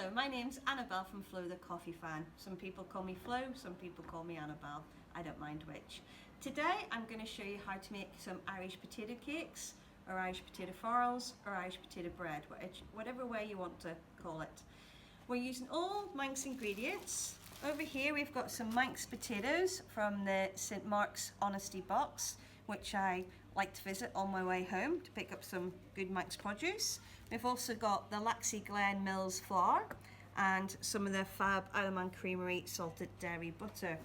Hello, my name's Annabel from Flo the Coffee fan. Some people call me Flo, some people call me Annabel. I don't mind which. Today I'm going to show you how to make some Irish potato cakes, or Irish potato farls, or Irish potato bread, whatever way you want to call it. We're using all Manx ingredients. Over here we've got some Manx potatoes from the St Mark's Honesty box, which I like to visit on my way home to pick up some good Manx produce. We've also got the Laxey Glen Mills flour and some of the fab Yn Chruinnaght salted dairy butter.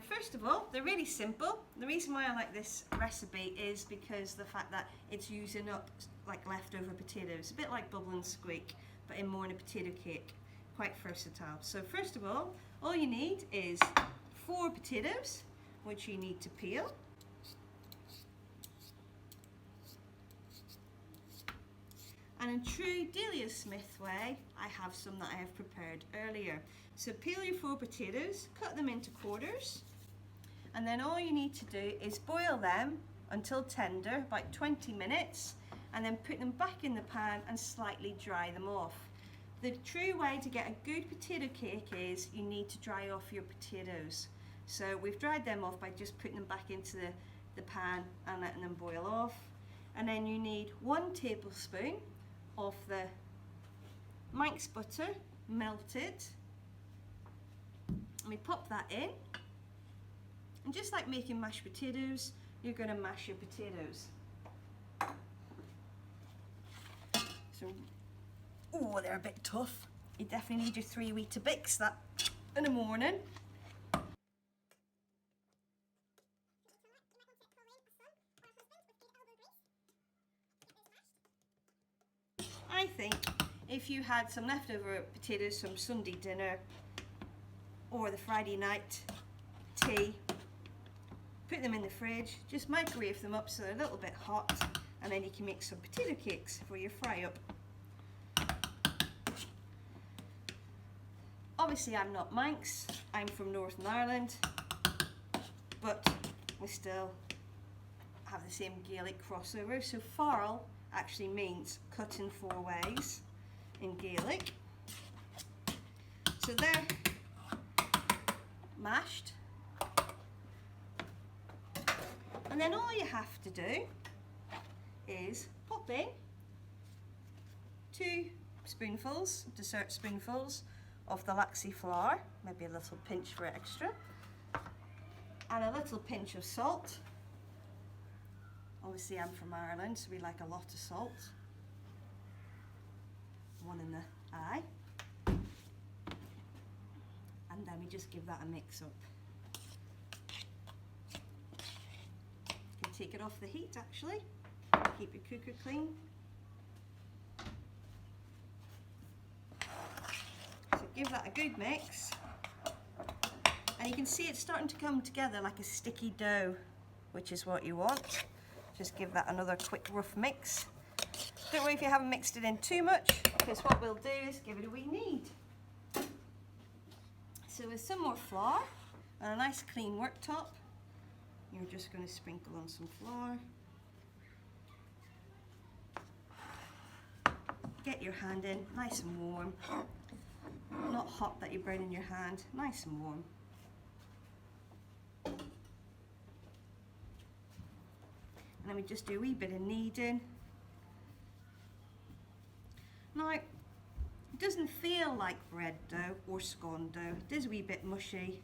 First of all, they're really simple. The reason why I like this recipe is because the fact that it's using up like leftover potatoes, a bit like Bubble and Squeak, but in more in a potato cake. Quite versatile. So first of all you need is 4 potatoes, which you need to peel. And in true Delia Smith way, I have some that I have prepared earlier. So peel your 4 potatoes, cut them into quarters, and then all you need to do is boil them until tender, about 20 minutes, and then put them back in the pan and slightly dry them off. The true way to get a good potato cake is you need to dry off your potatoes. So we've dried them off by just putting them back into the pan and letting them boil off. And then you need 1 tablespoon of the Manx butter, melted. And we pop that in. And just like making mashed potatoes, you're going to mash your potatoes. So, oh, they're a bit tough. You definitely need your 3 Weetabix that in the morning. I think if you had some leftover potatoes from Sunday dinner or the Friday night tea, put them in the fridge, just microwave them up so they're a little bit hot, and then you can make some potato cakes for your fry up. Obviously I'm not Manx, I'm from Northern Ireland, but we still have the same Gaelic crossover. So farl actually means cut in 4 ways in Gaelic. So they're mashed, and then all you have to do is pop in 2 spoonfuls, dessert spoonfuls of the Laxey flour, maybe a little pinch for extra, and a little pinch of salt. Obviously I'm from Ireland, so we like a lot of salt. 1 in the eye. And then we just give that a mix up. You can take it off the heat actually. Keep your cooker clean. So give that a good mix. And you can see it's starting to come together like a sticky dough, which is what you want. Just give that another quick rough mix. Don't worry if you haven't mixed it in too much, because what we'll do is give it a wee knead. So with some more flour and a nice clean worktop, you're just going to sprinkle on some flour. Get your hand in, nice and warm. Not hot that you're burning your hand, nice and warm. And then we just do a wee bit of kneading. Now, it doesn't feel like bread dough or scone dough. It is a wee bit mushy,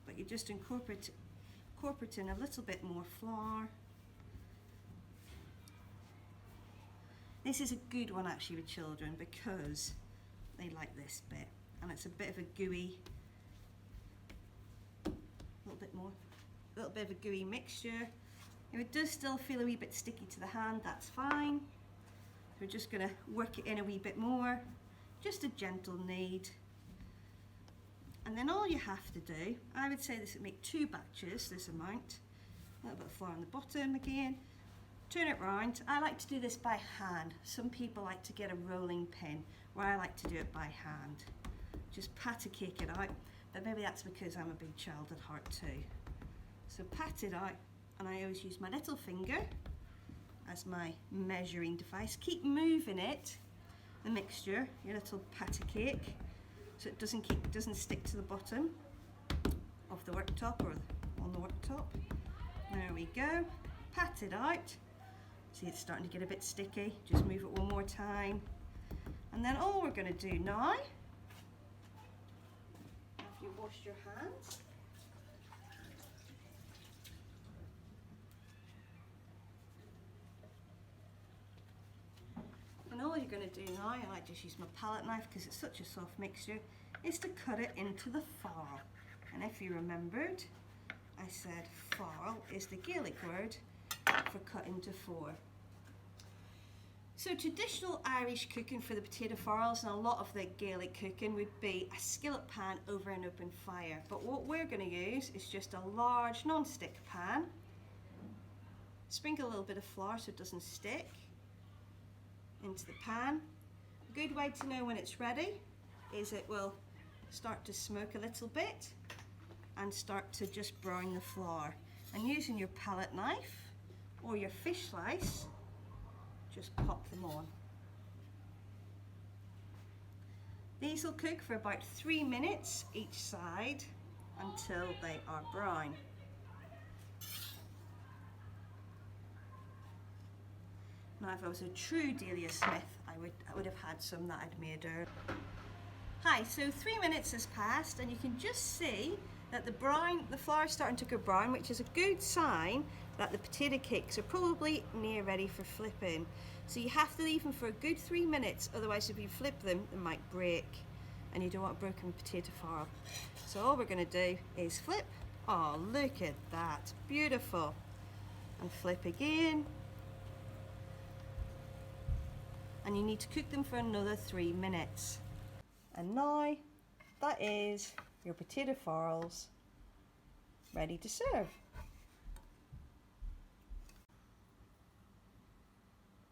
but you just incorporate in a little bit more flour. This is a good one actually with children because they like this bit, and it's a bit of a gooey, a little bit of a gooey mixture. If it does still feel a wee bit sticky to the hand, that's fine. We're just going to work it in a wee bit more, just a gentle knead. And then all you have to do, I would say this would make 2 batches, this amount. A little bit of flour on the bottom again. Turn it round. I like to do this by hand. Some people like to get a rolling pin, where I like to do it by hand. Just pat a cake it out, but maybe that's because I'm a big child at heart too. So pat it out. And I always use my little finger as my measuring device. Keep moving it the mixture, your little patty cake, so it doesn't stick to the bottom of the worktop or on the worktop. There we go. Pat it out. See, it's starting to get a bit sticky. Just move it one more time. And then all we're going to do now, after you've washed your hands, and all you're going to do now, I like just use my palette knife because it's such a soft mixture, is to cut it into the farl. And if you remembered, I said farl is the Gaelic word for cut into four. So traditional Irish cooking for the potato farls and a lot of the Gaelic cooking would be a skillet pan over an open fire. But what we're going to use is just a large non-stick pan. Sprinkle a little bit of flour so it doesn't stick into the pan. A good way to know when it's ready is it will start to smoke a little bit and start to just brown the flour. And using your palette knife or your fish slice, just pop them on. These will cook for about 3 minutes each side until they are brown. Now if I was a true Delia Smith, I would have had some that I'd made her. Hi, so 3 minutes has passed and you can just see that the flour is starting to go brown, which is a good sign that the potato cakes are probably near ready for flipping. So you have to leave them for a good 3 minutes, otherwise if you flip them, they might break and you don't want a broken potato farl. So all we're going to do is flip. Oh, look at that, beautiful. And flip again. And you need to cook them for another 3 minutes. And now that is your potato farls ready to serve.